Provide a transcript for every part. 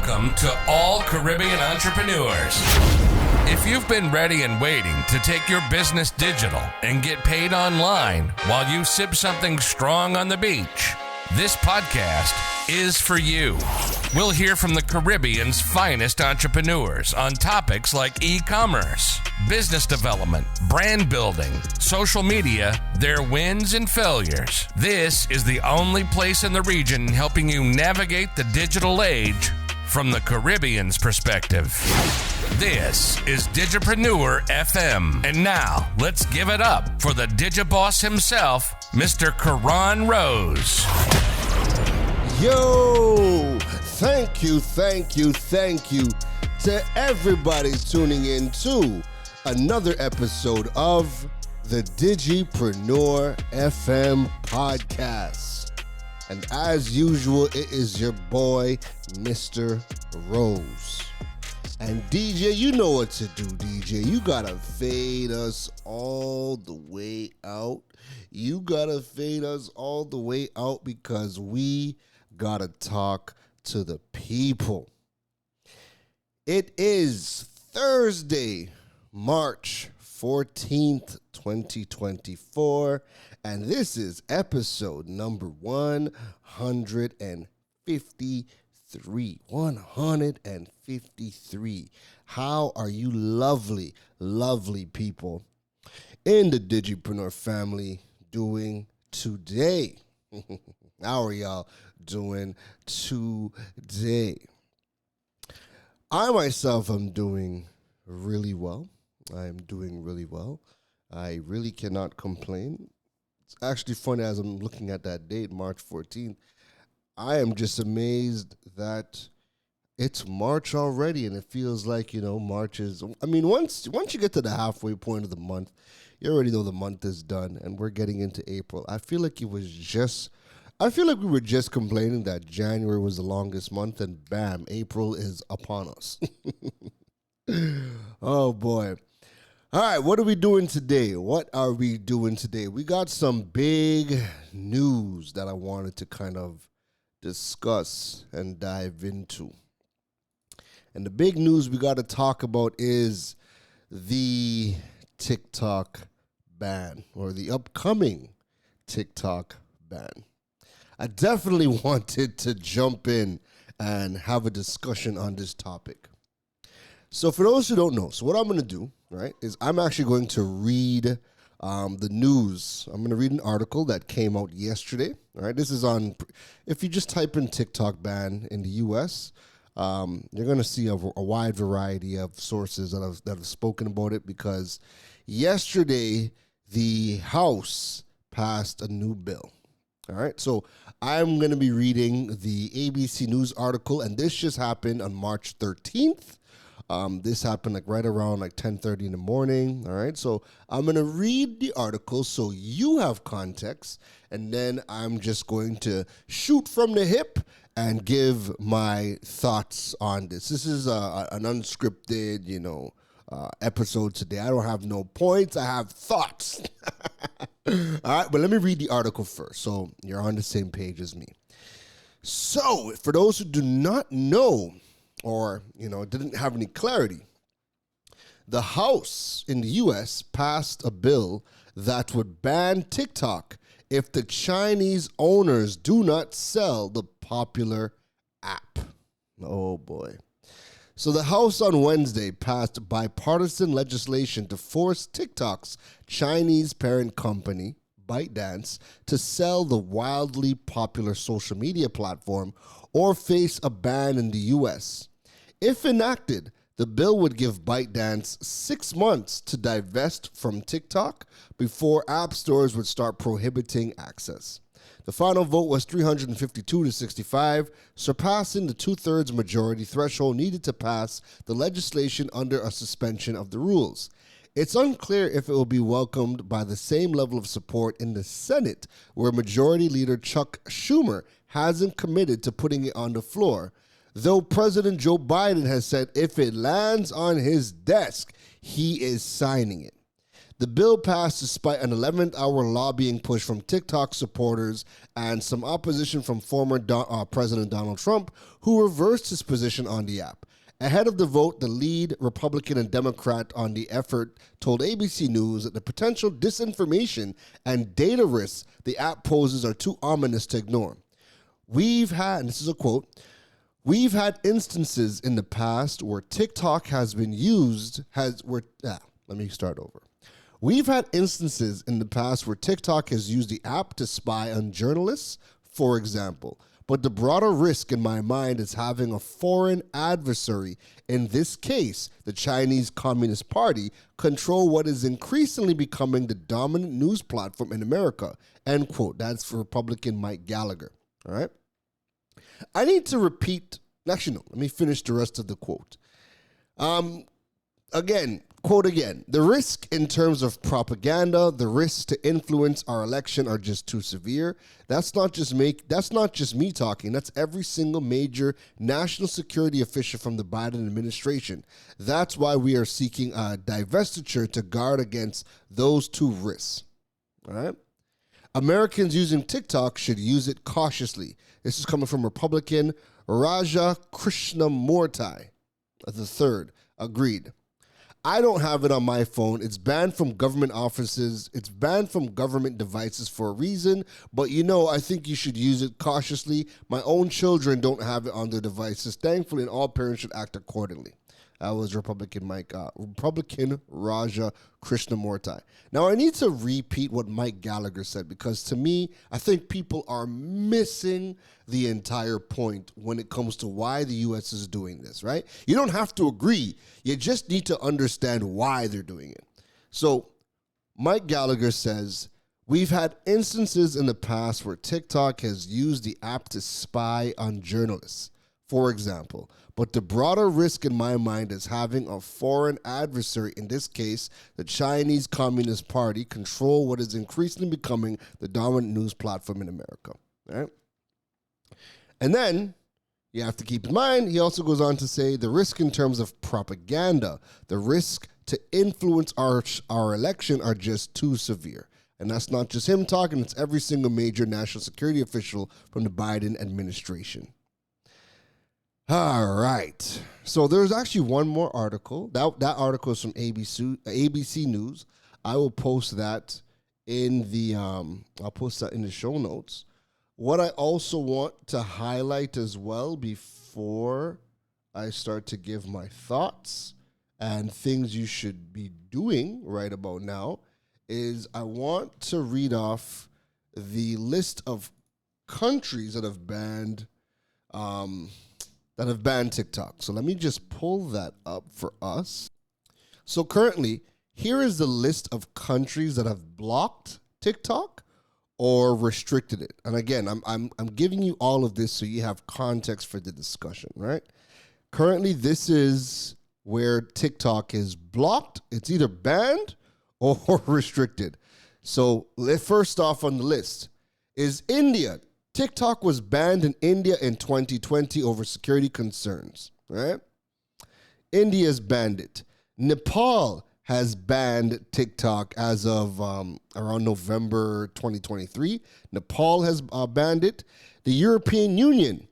Welcome to all Caribbean entrepreneurs. If you've been ready and waiting to take your business digital and get paid online while you sip something strong on the beach, this podcast is for you. We'll hear from the Caribbean's finest entrepreneurs on topics like e-commerce, business development, brand building, social media, their wins and failures. This is the only place in the region helping you navigate the digital age from the Caribbean's perspective. This is Digipreneur FM. And now, let's give it up for the Digiboss himself, Mr. Karan Rose. Yo, thank you to everybody tuning in to another episode of the Digipreneur FM podcast. And as usual, it is your boy, Mr. Rose. And DJ, you know what to do, DJ. You gotta fade us all the way out. You gotta fade us all the way out because we gotta talk to the people. It is Thursday, March 14th, 2024, and this is episode number 153. 153. How are you lovely, lovely people in the Digipreneur family doing today? How are y'all doing today? I myself am doing really well. I am doing really well. I really cannot complain. It's actually funny as I'm looking at that date, March 14th. I am just amazed that it's March already, and it feels like, March is, once you get to the halfway point of the month, you already know the month is done, and we're getting into April. I feel like we were just complaining that January was the longest month, and bam, April is upon us. Oh, boy. All right, what are we doing today? We got some big news that I wanted to kind of discuss and dive into. And the big news we got to talk about is the TikTok ban, or the upcoming TikTok ban. I definitely wanted to jump in and have a discussion on this topic. So for those who don't know, so what I'm going to do, right, is I'm actually going to read the news. I'm going to read an article that came out yesterday. All right, this is on, if you just type in TikTok ban in the U.S., you're going to see a wide variety of sources that have spoken about it, because yesterday the House passed a new bill. All right, so I'm going to be reading the ABC News article, and this just happened on March 13th. This happened right around 10:30 in the morning. All right, so I'm going to read the article so you have context, and then I'm just going to shoot from the hip and give my thoughts on this. This is an unscripted, episode today. I don't have no points. I have thoughts. All right, but let me read the article first so you're on the same page as me. So, for those who do not know or, didn't have any clarity, the House in the U.S. passed a bill that would ban TikTok if the Chinese owners do not sell the popular app. Oh, boy. So the House on Wednesday passed bipartisan legislation to force TikTok's Chinese parent company, ByteDance, to sell the wildly popular social media platform or face a ban in the U.S. If enacted, the bill would give ByteDance 6 months to divest from TikTok before app stores would start prohibiting access. The final vote was 352 to 65, surpassing the two-thirds majority threshold needed to pass the legislation under a suspension of the rules. It's unclear if it will be welcomed by the same level of support in the Senate, where Majority Leader Chuck Schumer hasn't committed to putting it on the floor, though President Joe Biden has said if it lands on his desk, he is signing it. The bill passed despite an 11th-hour lobbying push from TikTok supporters and some opposition from former President Donald Trump, who reversed his position on the app. Ahead of the vote, the lead Republican and Democrat on the effort told ABC News that the potential disinformation and data risks the app poses are too ominous to ignore. We've had, and this is a quote, "We've had instances in the past where TikTok has been used, let me start over. We've had instances in the past where TikTok has used the app to spy on journalists, for example. But the broader risk in my mind is having a foreign adversary, in this case, the Chinese Communist Party, control what is increasingly becoming the dominant news platform in America." End quote. That's for Republican Mike Gallagher. All right. I need to repeat. Actually, no. Let me finish the rest of the quote. Quote again, "The risk in terms of propaganda, the risks to influence our election are just too severe. That's not just me talking. That's every single major national security official from the Biden administration. That's why we are seeking a divestiture to guard against those two risks." All right? "Americans using TikTok should use it cautiously." This is coming from Republican Raja Krishnamurthy the third. Agreed. "I don't have it on my phone. It's banned from government offices. It's banned from government devices for a reason. But, I think you should use it cautiously. My own children don't have it on their devices. Thankfully, and all parents should act accordingly." That was Republican Raja Krishnamurthy. Now, I need to repeat what Mike Gallagher said, because to me, I think people are missing the entire point when it comes to why the U.S. is doing this, right? You don't have to agree. You just need to understand why they're doing it. So Mike Gallagher says, "We've had instances in the past where TikTok has used the app to spy on journalists, for example. But the broader risk in my mind is having a foreign adversary, in this case, the Chinese Communist Party, control what is increasingly becoming the dominant news platform in America." All right? And then you have to keep in mind, he also goes on to say, "The risk in terms of propaganda, the risk to influence our election are just too severe." And that's not just him talking, it's every single major national security official from the Biden administration. All right. So there's actually one more article. That article is from ABC News. I will post that in the show notes. What I also want to highlight as well before I start to give my thoughts and things you should be doing right about now is I want to read off the list of countries that have banned TikTok. So let me just pull that up for us. So currently, here is the list of countries that have blocked TikTok or restricted it. And again, I'm giving you all of this so you have context for the discussion, right? Currently, this is where TikTok is blocked. It's either banned or restricted. So first off on the list is India. TikTok was banned in India in 2020 over security concerns, right? India's banned it. Nepal has banned TikTok as of around November 2023. Nepal has banned it. The European Union,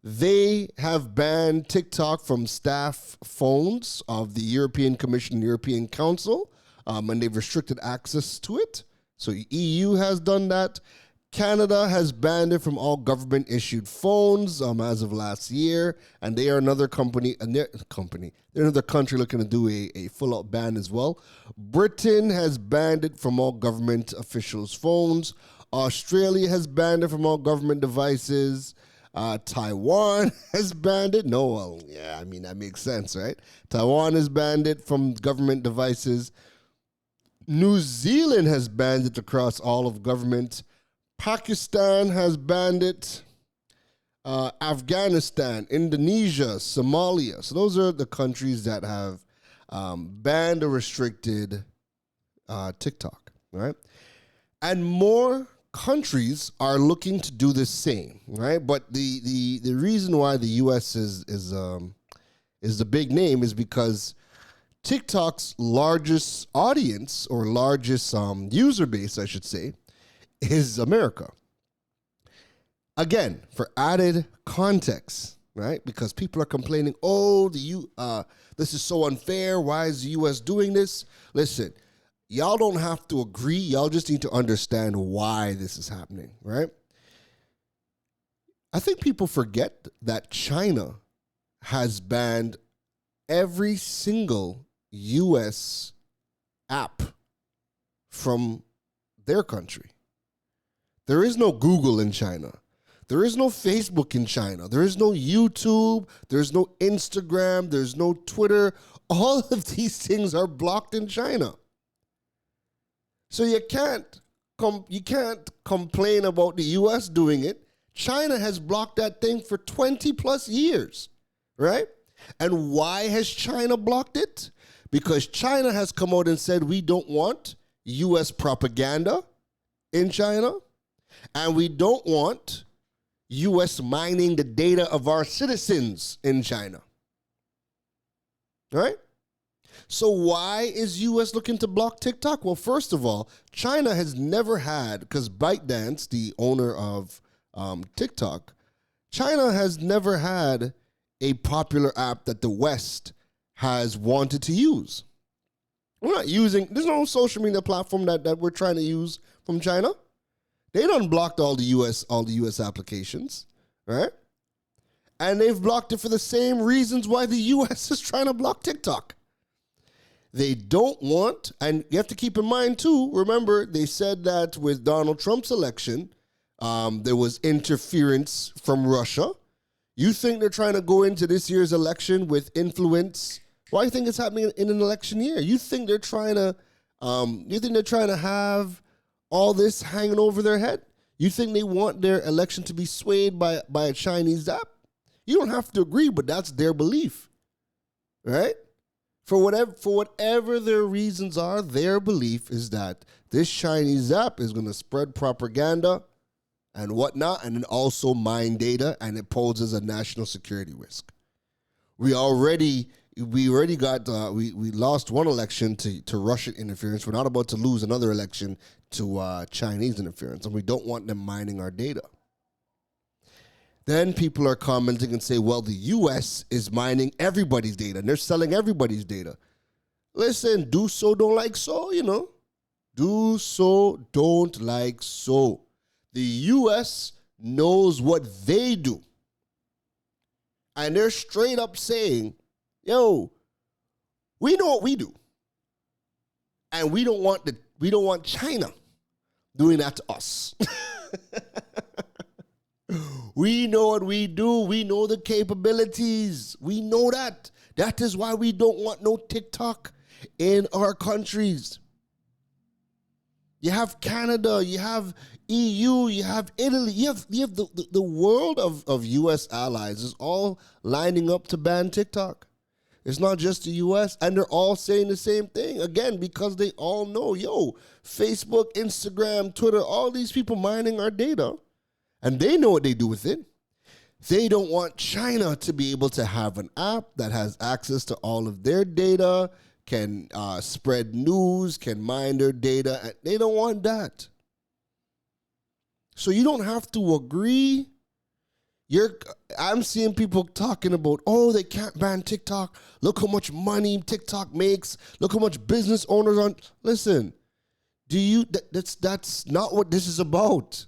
they have banned TikTok from staff phones of the European Commission and European Council, and they've restricted access to it. So EU has done that. Canada has banned it from all government-issued phones as of last year, and they are another they're another country looking to do a full-out ban as well. Britain has banned it from all government officials' phones. Australia has banned it from all government devices. Taiwan has banned it. That makes sense, right? Taiwan has banned it from government devices. New Zealand has banned it across all of government. Pakistan has banned it. Afghanistan, Indonesia, Somalia. So those are the countries that have banned or restricted TikTok, right? And more countries are looking to do the same, right? But the reason why the U.S. is the big name is because TikTok's largest audience or largest user base, I should say, is America. Again, for added context, right? Because people are complaining, oh, this is so unfair. Why is the U.S. doing this? Listen, y'all don't have to agree. Y'all just need to understand why this is happening, right? I think people forget that China has banned every single U.S. app from their country. There is no Google in China. There is no Facebook in China. There is no YouTube. There's no Instagram. There's no Twitter. All of these things are blocked in China. So you can't complain about the U.S. doing it. China has blocked that thing for 20 plus years, right? And why has China blocked it? Because China has come out and said we don't want U.S. propaganda in China, and we don't want U.S. mining the data of our citizens in China. Right? So why is U.S. looking to block TikTok? Well, first of all, China has never had, because ByteDance, the owner of TikTok, China has never had a popular app that the West has wanted to use. We're not using, there's no social media platform that we're trying to use from China. They done blocked all the US applications, right? And they've blocked it for the same reasons why the US is trying to block TikTok. They don't want, and you have to keep in mind too, remember they said that with Donald Trump's election, there was interference from Russia. You think they're trying to go into this year's election with influence? Why do you think it's happening in an election year? You think they're trying to have all this hanging over their head? You think they want their election to be swayed by a Chinese app? You don't have to agree, but that's their belief, right? For whatever their reasons are, their belief is that this Chinese app is going to spread propaganda and whatnot, and then also mine data, and it poses a national security risk. We lost one election to Russian interference. We're not about to lose another election to Chinese interference, and we don't want them mining our data. Then people are commenting and say, well, the U.S. is mining everybody's data, and they're selling everybody's data. Listen, do so, don't like so, Do so, don't like so. The U.S. knows what they do. And they're straight up saying, yo, we know what we do. And we don't want China doing that to us. We know what we do. We know the capabilities. We know that. That is why we don't want no TikTok in our countries. You have Canada, you have EU, you have Italy, you have the world of U.S. allies is all lining up to ban TikTok. It's not just the U.S., and they're all saying the same thing. Again, because they all know, Facebook, Instagram, Twitter, all these people mining our data, and they know what they do with it. They don't want China to be able to have an app that has access to all of their data, can spread news, can mine their data. They don't want that. So you don't have to agree. I'm seeing people talking about, oh, they can't ban TikTok. Look how much money TikTok makes. Look how much business owners are. Listen, that's not what this is about.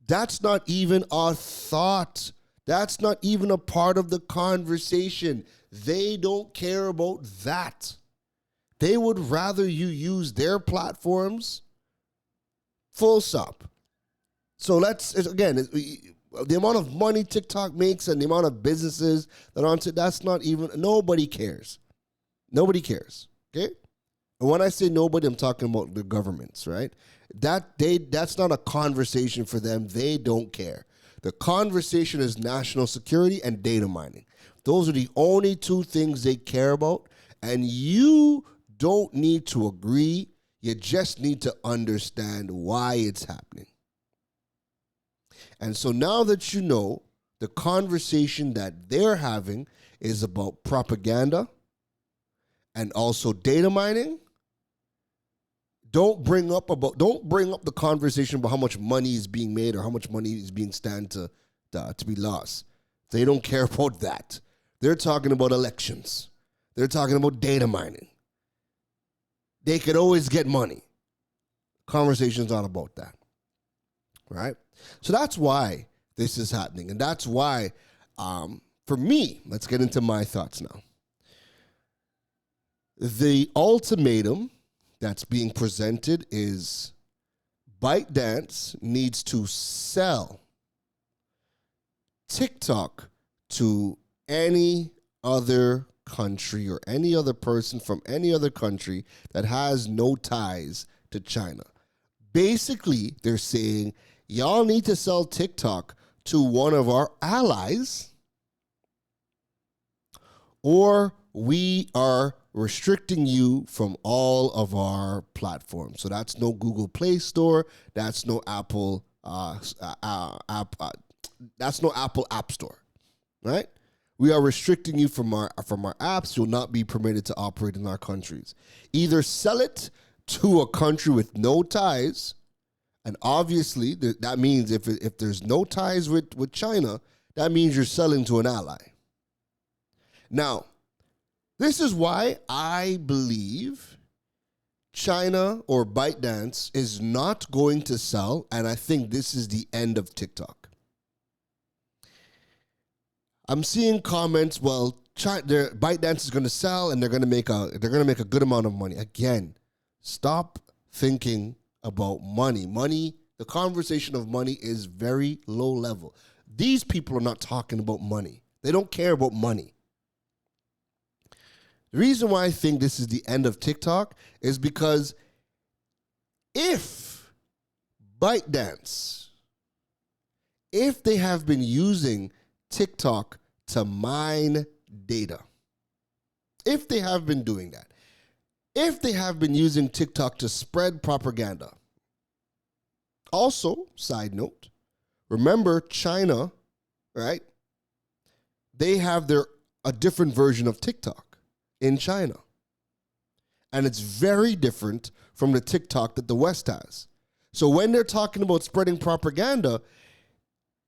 That's not even a thought. That's not even a part of the conversation. They don't care about that. They would rather you use their platforms, full stop. So the amount of money TikTok makes and the amount of businesses that are on it, that's not even, nobody cares. Nobody cares, okay? And when I say nobody, I'm talking about the governments, right? That's not a conversation for them. They don't care. The conversation is national security and data mining. Those are the only two things they care about, and you don't need to agree. You just need to understand why it's happening. And so now that you know, the conversation that they're having is about propaganda and also data mining, don't bring up the conversation about how much money is being made or how much money is being stand to be lost. They don't care about that. They're talking about elections. They're talking about data mining. They could always get money. Conversation's not about that. Right? So that's why this is happening. And that's why, for me, let's get into my thoughts now. The ultimatum that's being presented is ByteDance needs to sell TikTok to any other country or any other person from any other country that has no ties to China. Basically, they're saying, y'all need to sell TikTok to one of our allies, or we are restricting you from all of our platforms. So that's no Google Play Store. That's no Apple. That's no Apple App Store, right? We are restricting you from our apps. You'll not be permitted to operate in our countries. Either sell it to a country with no ties, and obviously that means if there's no ties with China, that means you're selling to an ally. Now, this is why I believe China or ByteDance is not going to sell, and I think this is the end of TikTok. I'm seeing comments, well, ByteDance is going to sell and they're going to make a good amount of money. Again, stop thinking about money. Money, the conversation of money is very low level. These people are not talking about money. They don't care about money. The reason why I think this is the end of TikTok is because if ByteDance, if they have been using TikTok to mine data, if they have been doing that, if they have been using TikTok to spread propaganda. Also, side note, remember China, right? They have a different version of TikTok in China. And it's very different from the TikTok that the West has. So when they're talking about spreading propaganda,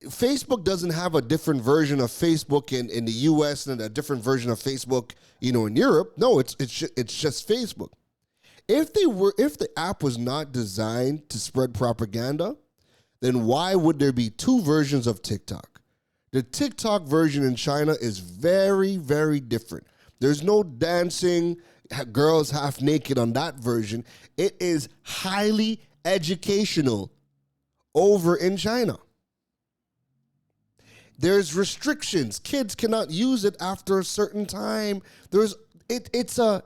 Facebook doesn't have a different version of Facebook in the US and a different version of Facebook, in Europe. No, it's just Facebook. If the app was not designed to spread propaganda, then why would there be two versions of TikTok? The TikTok version in China is very, very different. There's no dancing, girls half naked on that version. It is highly educational over in China. There's restrictions. Kids cannot use it after a certain time. It's a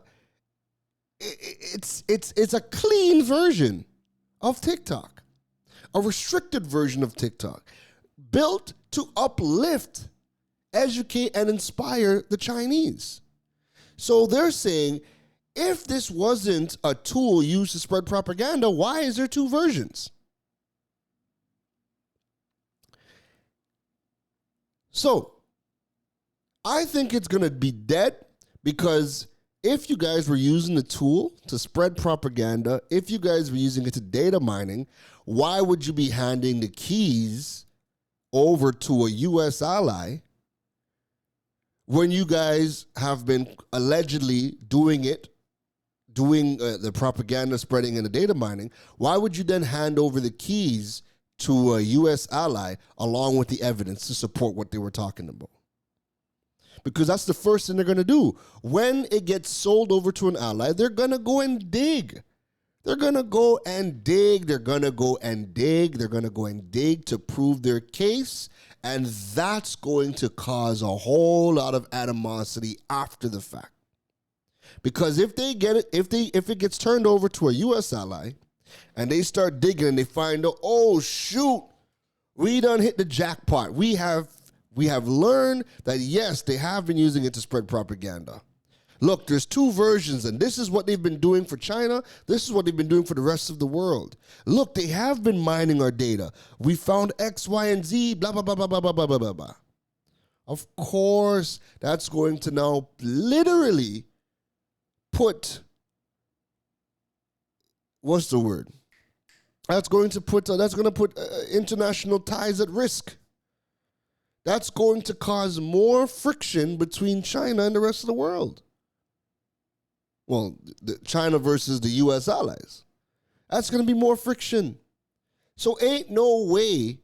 clean version of TikTok, a restricted version of TikTok, built to uplift, educate, and inspire the Chinese. So they're saying, if this wasn't a tool used to spread propaganda, why is there two versions? So I think it's going to be dead, because if you guys were using the tool to spread propaganda, if you guys were using it to data mining, why would you be handing the keys over to a U.S. ally when you guys have been allegedly doing the propaganda spreading and the data mining? Why would you then hand over the keys to a U.S. ally along with the evidence to support what they were talking about? Because that's the first thing they're going to do. When it gets sold over to an ally, they're going to go and dig. They're going to go and dig. They're going to go and dig. They're going to go and dig to prove their case. And that's going to cause a whole lot of animosity after the fact. Because if they get it, if it gets turned over to a U.S. ally and they start digging and they find out, oh shoot, we done hit the jackpot. We have learned that yes, they have been using it to spread propaganda. Look, there's two versions, and this is what they've been doing for China. This is what they've been doing for the rest of the world. Look, they have been mining our data. We found X, Y, and Z, blah, blah, blah, blah, blah, blah, blah, blah, blah. Of course, that's going to now literally put, what's the word? That's going to put international ties at risk. That's going to cause more friction between China and the rest of the world. Well, China versus the U.S. allies. That's going to be more friction. So ain't no way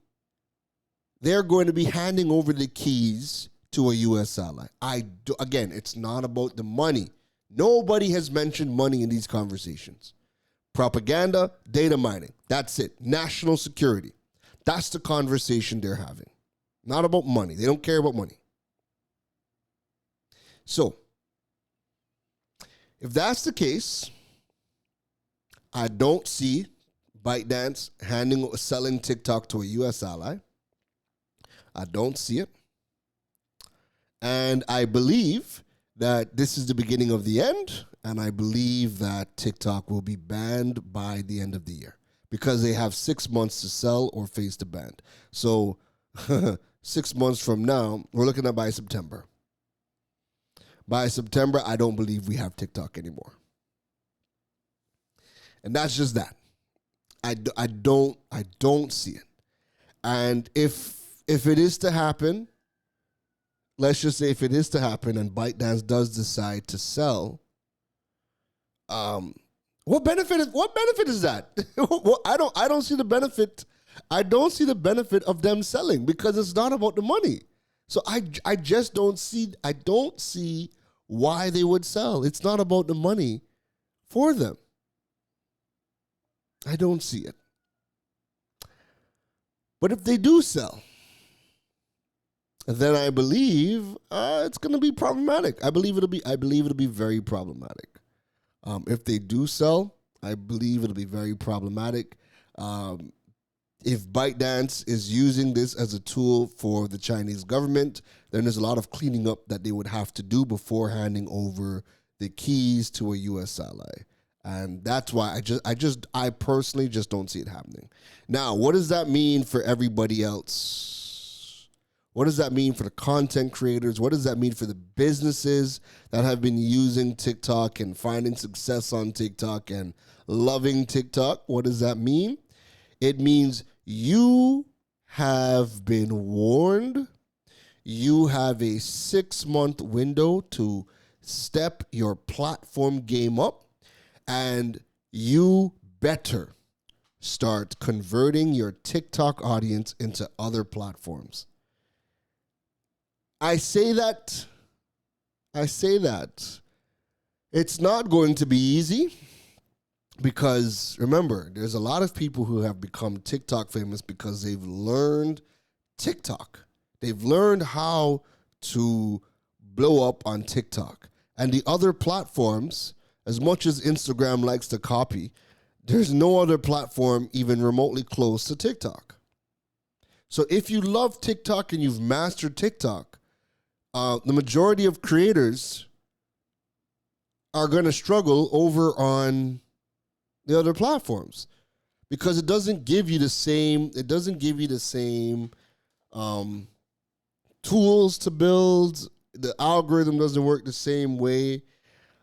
they're going to be handing over the keys to a U.S. ally. Again, it's not about the money. Nobody has mentioned money in these conversations. Propaganda, data mining. That's it. National security. That's the conversation they're having. Not about money. They don't care about money. So, if that's the case, I don't see ByteDance selling TikTok to a U.S. ally. I don't see it. And I believe that this is the beginning of the end, and I believe that TikTok will be banned by the end of the year because they have 6 months to sell or face the ban. So 6 months from now, we're looking at by September. By September, I don't believe we have TikTok anymore. And that's just that. I don't see it. And if it is to happen, let's just say if it is to happen and ByteDance does decide to sell, what benefit is that? I don't see the benefit. I don't see the benefit of them selling because it's not about the money. So I just don't see why they would sell. It's not about the money for them. I don't see it. But if they do sell, then I believe it's going to be problematic. I believe it'll be very problematic. If they do sell, I believe it'll be very problematic. If ByteDance is using this as a tool for the Chinese government, then there's a lot of cleaning up that they would have to do before handing over the keys to a U.S. ally. And that's why I personally just don't see it happening. Now, what does that mean for everybody else? What does that mean for the content creators? What does that mean for the businesses that have been using TikTok and finding success on TikTok and loving TikTok? What does that mean? It means you have been warned. You have a 6-month window to step your platform game up. And you better start converting your TikTok audience into other platforms. I say that. It's not going to be easy because, remember, there's a lot of people who have become TikTok famous because they've learned TikTok. They've learned how to blow up on TikTok. And the other platforms, as much as Instagram likes to copy, there's no other platform even remotely close to TikTok. So if you love TikTok and you've mastered TikTok, the majority of creators are going to struggle over on the other platforms because it doesn't give you the same tools to build. The algorithm doesn't work the same way.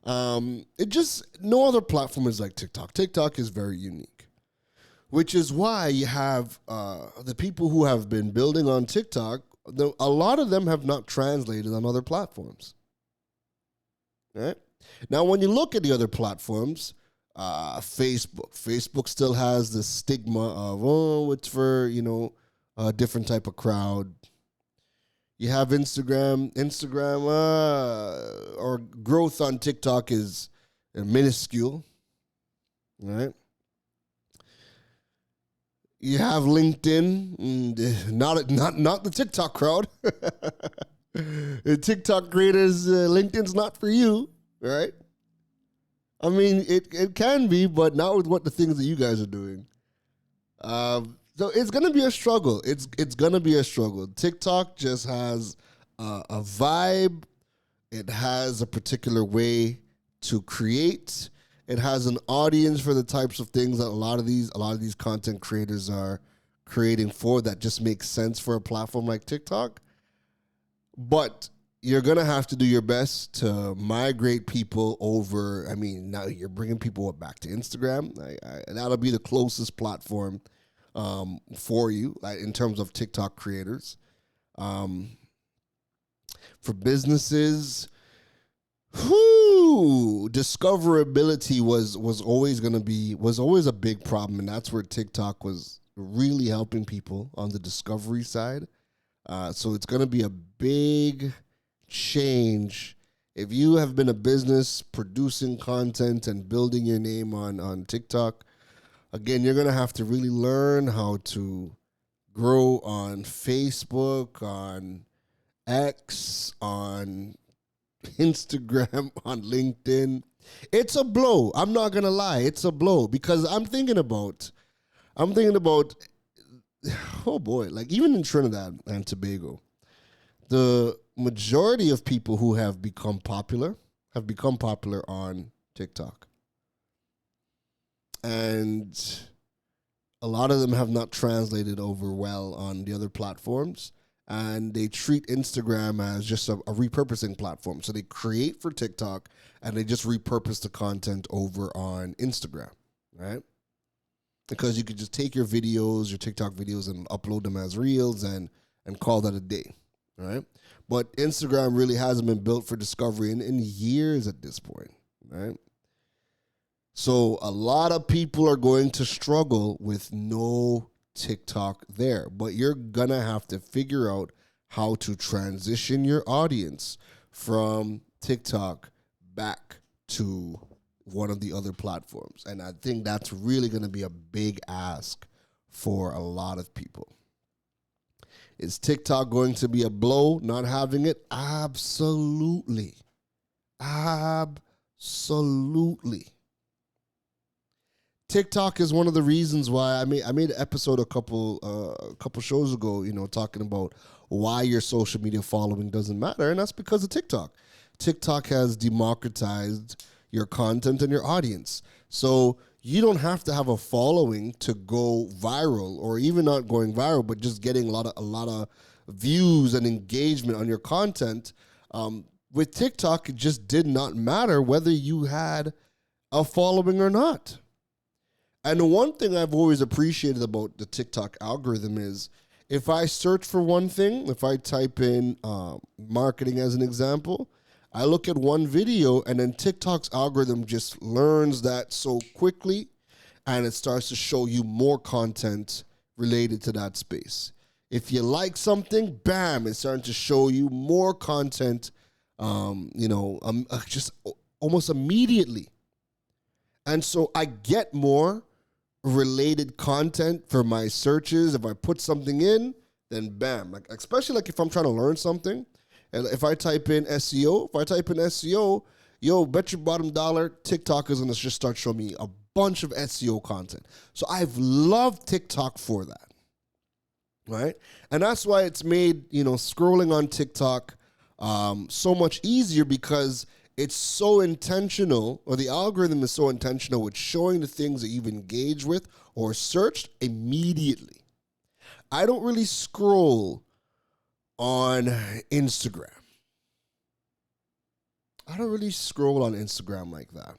No other platform is like TikTok. TikTok is very unique, which is why you have the people who have been building on TikTok. A lot of them have not translated on other platforms. Right? Now, when you look at the other platforms, Facebook still has the stigma of, it's for, a different type of crowd. You have Instagram, or growth on TikTok is minuscule, right? You have LinkedIn, not the TikTok crowd. The TikTok creators, LinkedIn's not for you, right? I mean, it can be, but not with what the things that you guys are doing. So it's going to be a struggle. It's going to be a struggle. TikTok just has a vibe. It has a particular way to create. It has an audience for the types of things that a lot of these content creators are creating for that just makes sense for a platform like TikTok. But you're going to have to do your best to migrate people over. I mean, now you're bringing people back to Instagram. That'll be the closest platform for you in terms of TikTok creators. For businesses, discoverability was always a big problem, and that's where TikTok was really helping people on the discovery side. So it's going to be a big change. If you have been a business producing content and building your name on TikTok, again, you're going to have to really learn how to grow on Facebook, on X, on Instagram, on LinkedIn. It's a blow. I'm not going to lie. It's a blow because I'm thinking about, oh boy, like even in Trinidad and Tobago, the majority of people who have become popular on TikTok. And a lot of them have not translated over well on the other platforms. And they treat Instagram as just a repurposing platform. So they create for TikTok and they just repurpose the content over on Instagram, right? Because you could just take your videos, your TikTok videos, and upload them as reels and call that a day, right? But Instagram really hasn't been built for discovery in years at this point, right? So a lot of people are going to struggle with no TikTok there, but you're going to have to figure out how to transition your audience from TikTok back to one of the other platforms. And I think that's really going to be a big ask for a lot of people. Is TikTok going to be a blow not having it? Absolutely. Absolutely. TikTok is one of the reasons why I made an episode a couple shows ago, talking about why your social media following doesn't matter, and that's because of TikTok. TikTok has democratized your content and your audience. So you don't have to have a following to go viral, or even not going viral, but just getting a lot of views and engagement on your content. With TikTok, it just did not matter whether you had a following or not. And the one thing I've always appreciated about the TikTok algorithm is if I search for one thing, if I type in marketing as an example, I look at one video and then TikTok's algorithm just learns that so quickly and it starts to show you more content related to that space. If you like something, bam, it's starting to show you more content, just almost immediately. And so I get more related content for my searches. If I put something in, then bam, especially if I'm trying to learn something. And if I type in SEO, bet your bottom dollar, TikTok is going to just start showing me a bunch of SEO content. So I've loved TikTok for that, right? And that's why it's made, scrolling on TikTok so much easier, because it's so intentional, or the algorithm is so intentional with showing the things that you've engaged with or searched immediately. I don't really scroll on Instagram. I don't really scroll on Instagram like that.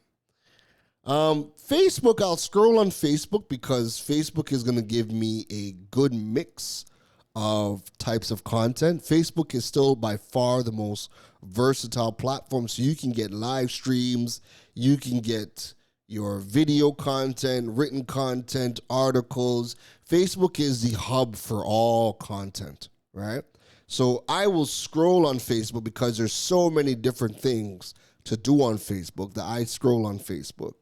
Facebook, I'll scroll on Facebook because Facebook is going to give me a good mix of types of content. Facebook is still by far the most versatile platform, so you can get live streams, you can get your video content, written content, articles. Facebook is the hub for all content, right? So I will scroll on Facebook because there's so many different things to do on Facebook that I scroll on Facebook.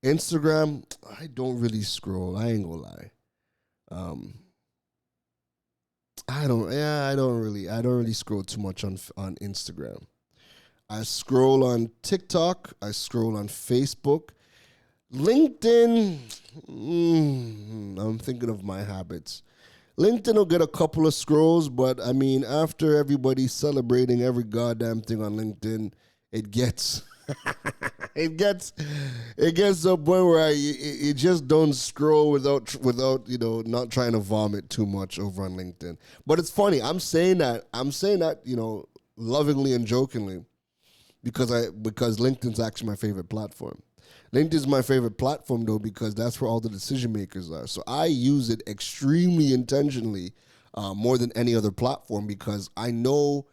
Instagram, I don't really scroll. I ain't gonna lie. I don't really scroll too much on Instagram. I scroll on TikTok. I scroll on Facebook. LinkedIn, I'm thinking of my habits. LinkedIn will get a couple of scrolls, but I mean, after everybody's celebrating every goddamn thing on LinkedIn, it gets it gets to a point where you just don't scroll without not trying to vomit too much over on LinkedIn. But it's funny. I'm saying that lovingly and jokingly because LinkedIn's actually my favorite platform. LinkedIn is my favorite platform, though, because that's where all the decision makers are. So I use it extremely intentionally, more than any other platform, because I know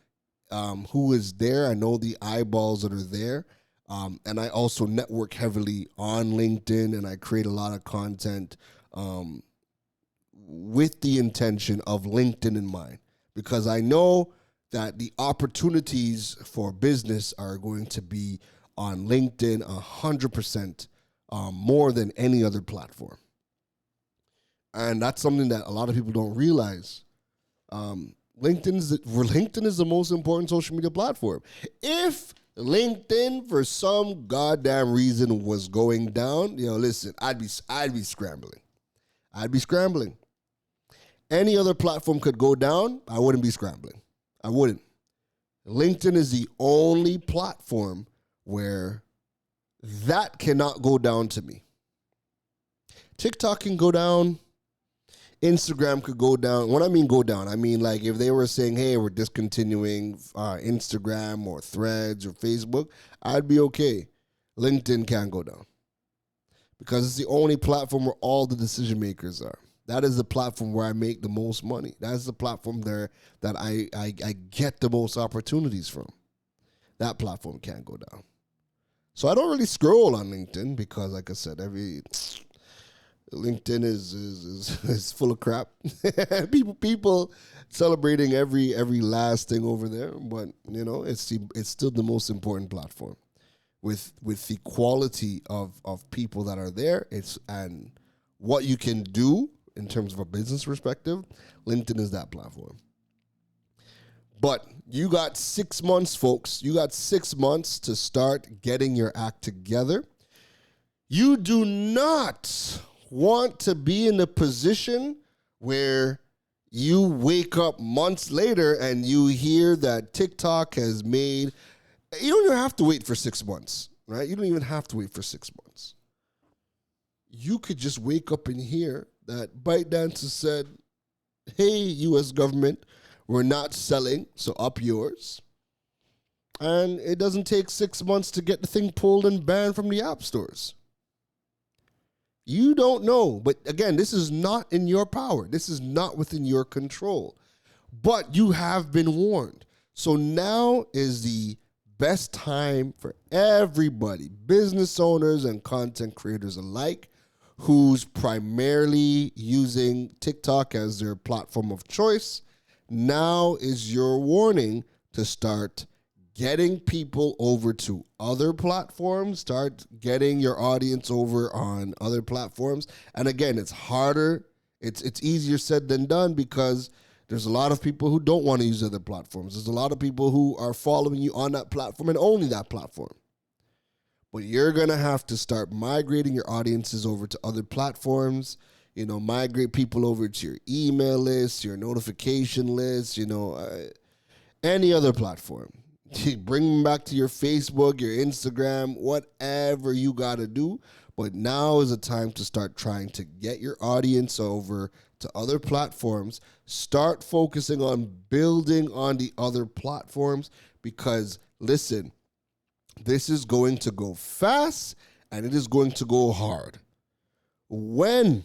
who is there. I know the eyeballs that are there. And I also network heavily on LinkedIn, and I create a lot of content with the intention of LinkedIn in mind, because I know that the opportunities for business are going to be on LinkedIn 100% more than any other platform. And that's something that a lot of people don't realize. LinkedIn is the most important social media platform. If LinkedIn, for some goddamn reason, was going down, listen, I'd be scrambling. I'd be scrambling. Any other platform could go down, I wouldn't be scrambling. I wouldn't. LinkedIn is the only platform where that cannot go down to me. TikTok can go down. Instagram could go down. When I mean go down, I mean like if they were saying, hey, we're discontinuing Instagram or Threads or Facebook, I'd be okay. LinkedIn can't go down because it's the only platform where all the decision makers are. That is the platform where I make the most money. That's the platform there that I get the most opportunities from. That platform can't go down. So I don't really scroll on LinkedIn because, like I said, LinkedIn is full of crap. people celebrating every last thing over there, but it's still the most important platform with the quality of people that are there. And what you can do in terms of a business perspective, LinkedIn is that platform. But you got 6 months, folks. You got 6 months to start getting your act together. You do not want to be in a position where you wake up months later and you hear that TikTok has made, you don't even have to wait for 6 months, right? You don't even have to wait for 6 months. You could just wake up and hear that ByteDance has said, hey, U.S. government, we're not selling, so up yours. And it doesn't take 6 months to get the thing pulled and banned from the app stores. You don't know. But again, this is not in your power. This is not within your control. But you have been warned. So now is the best time for everybody, business owners and content creators alike, who's primarily using TikTok as their platform of choice. Now is your warning to start getting people over to other platforms, start getting your audience over on other platforms. And again, it's harder. It's easier said than done because there's a lot of people who don't want to use other platforms. There's a lot of people who are following you on that platform and only that platform. But you're going to have to start migrating your audiences over to other platforms, migrate people over to your email list, your notification list, any other platform. Bring them back to your Facebook, your Instagram, whatever you got to do. But now is the time to start trying to get your audience over to other platforms. Start focusing on building on the other platforms because, listen, this is going to go fast and it is going to go hard. When,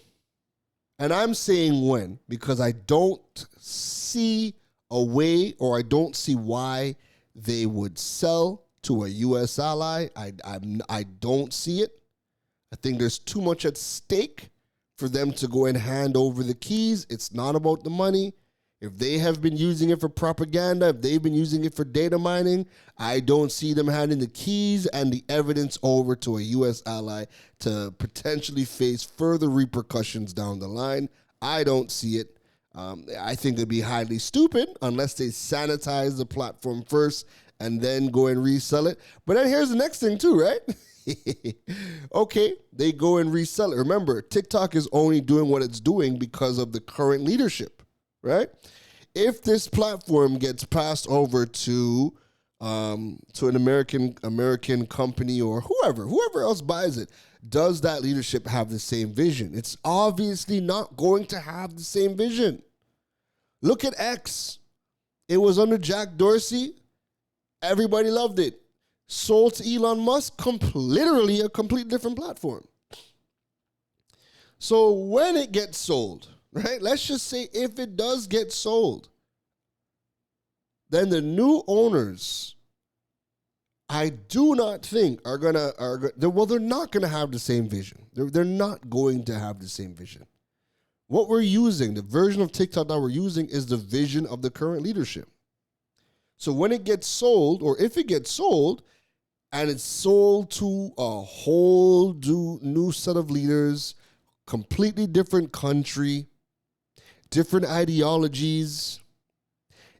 and I'm saying when, because I don't see a way or I don't see why they would sell to a U.S. ally. I don't see it. I think there's too much at stake for them to go and hand over the keys. It's not about the money. If they have been using it for propaganda, if they've been using it for data mining, I don't see them handing the keys and the evidence over to a U.S. ally to potentially face further repercussions down the line. I don't see it. I think it'd be highly stupid unless they sanitize the platform first and then go and resell it. But then here's the next thing too, right? Okay, they go and resell it. Remember, TikTok is only doing what it's doing because of the current leadership, right? If this platform gets passed over to an American company or whoever else buys it, does that leadership have the same vision? It's obviously not going to have the same vision. Look at X. It was under Jack Dorsey. Everybody loved it. Sold to Elon Musk, literally a completely different platform. So when it gets sold, right? Let's just say if it does get sold, then the new owners, I do not think they're not gonna have the same vision. They're not going to have the same vision. What we're using, the version of TikTok that we're using, is the vision of the current leadership. So when it gets sold, or if it gets sold, and it's sold to a whole new set of leaders, completely different country, different ideologies,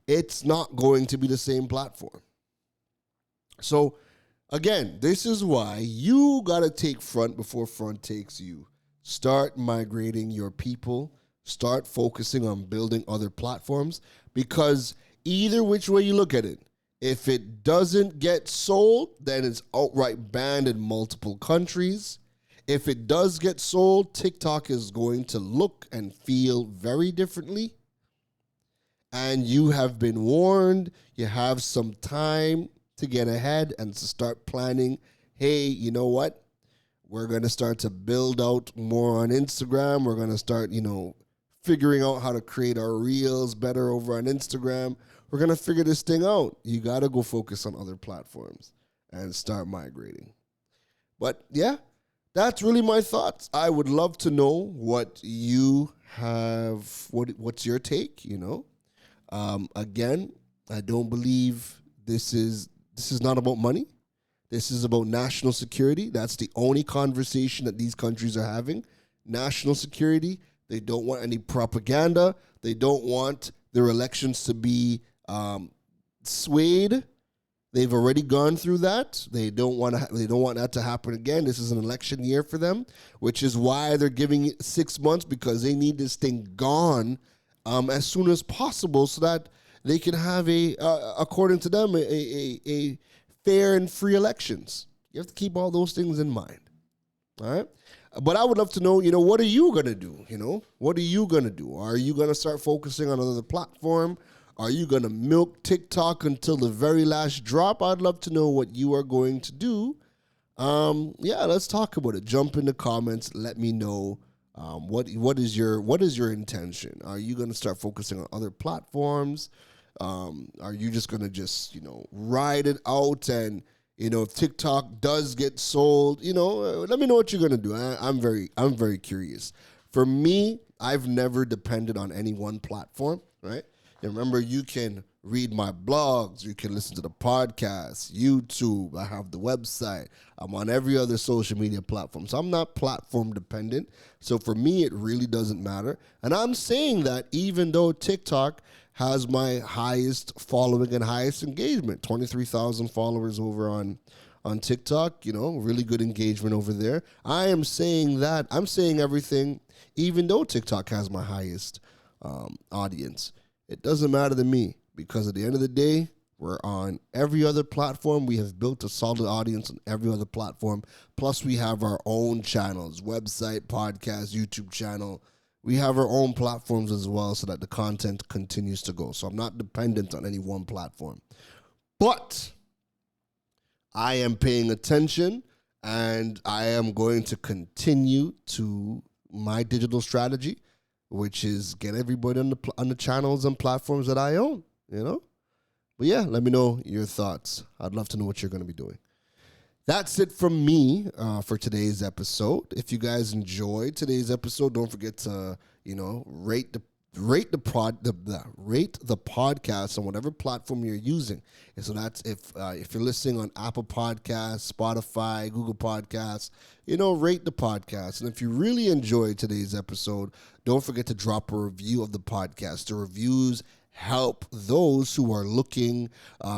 it's not going to be the same platform. So, again, this is why you got to take front before front takes you. Start migrating your people. Start focusing on building other platforms, because either which way you look at it, if it doesn't get sold, then it's outright banned in multiple countries. If it does get sold, TikTok is going to look and feel very differently. And you have been warned. You have some time to get ahead and to start planning. Hey, you know what? We're going to start to build out more on Instagram. We're going to start, figuring out how to create our reels better over on Instagram. We're going to figure this thing out. You got to go focus on other platforms and start migrating. But yeah, that's really my thoughts. I would love to know what you have, what's your take, Again, I don't believe this is not about money. This is about national security. That's the only conversation that these countries are having. National security. They don't want any propaganda. They don't want their elections to be swayed. They've already gone through that. They don't want that to happen again. This is an election year for them, which is why they're giving it 6 months, because they need this thing gone as soon as possible, so that they can have according to them, a fair and free elections. You have to keep all those things in mind. All right. But I would love to know, what are you going to do? What are you going to do? Are you going to start focusing on another platform? Are you going to milk TikTok until the very last drop? I'd love to know what you are going to do. Let's talk about it. Jump in the comments. Let me know what is your intention. Are you going to start focusing on other platforms? Are you just going to ride it out, and if TikTok does get sold, let me know what you're going to do. I'm very curious. For me, I've never depended on any one platform, right? And remember, you can read my blogs, you can listen to the podcast, YouTube, I have the website, I'm on every other social media platform. So I'm not platform dependent. So for me, it really doesn't matter. And I'm saying that even though TikTok has my highest following and highest engagement, 23,000 followers over on TikTok, really good engagement over there. I'm saying everything, even though TikTok has my highest audience. It doesn't matter to me, because at the end of the day, we're on every other platform. We have built a solid audience on every other platform. Plus, we have our own channels, website, podcast, YouTube channel. We have our own platforms as well, so that the content continues to go. So I'm not dependent on any one platform. But I am paying attention, and I am going to continue to my digital strategy, which is get everybody on the channels and platforms that I own, But yeah, let me know your thoughts. I'd love to know what you're going to be doing. That's it from me for today's episode. If you guys enjoyed today's episode, don't forget to, rate the podcast on whatever platform you're using. And so that's if you're listening on Apple Podcasts, Spotify, Google Podcasts, rate the podcast. And if you really enjoyed today's episode, don't forget to drop a review of the podcast. The reviews help those who are looking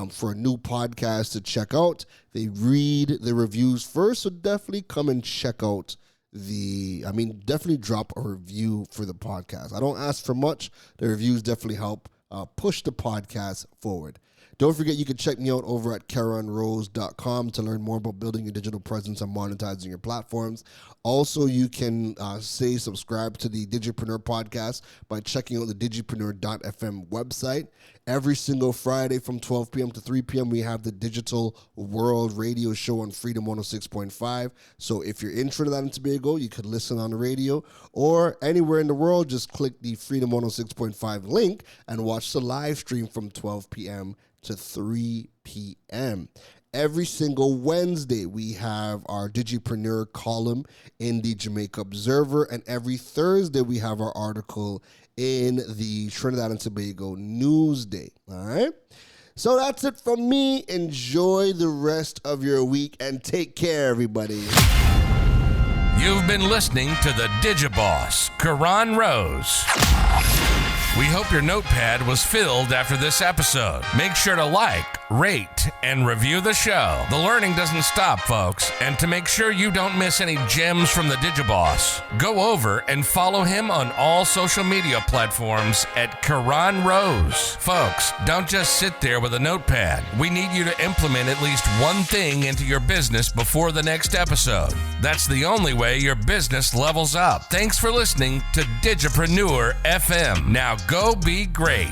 for a new podcast to check out. They read the reviews first, so definitely come and check out definitely drop a review for the podcast. I don't ask for much. The reviews definitely help push the podcast forward. Don't forget, you can check me out over at KaronRose.com to learn more about building your digital presence and monetizing your platforms. Also, you can subscribe to the Digipreneur podcast by checking out the digipreneur.fm website. Every single Friday from 12 p.m. to 3 p.m., we have the Digital World Radio Show on Freedom 106.5. So if you're in Trinidad and Tobago, you could listen on the radio, or anywhere in the world, just click the Freedom 106.5 link and watch the live stream from 12 p.m. to 3 p.m. Every single Wednesday, we have our Digipreneur column in the Jamaica Observer, and every Thursday, we have our article in the Trinidad and Tobago Newsday. All right? So that's it from me. Enjoy the rest of your week, and take care, everybody. You've been listening to the Digiboss, Karan Rose. We hope your notepad was filled after this episode. Make sure to like, rate, and review the show. The learning doesn't stop, folks. And to make sure you don't miss any gems from the Digiboss, go over and follow him on all social media platforms at Karan Rose. Folks, don't just sit there with a notepad. We need you to implement at least one thing into your business before the next episode. That's the only way your business levels up. Thanks for listening to Digipreneur FM. Now go be great.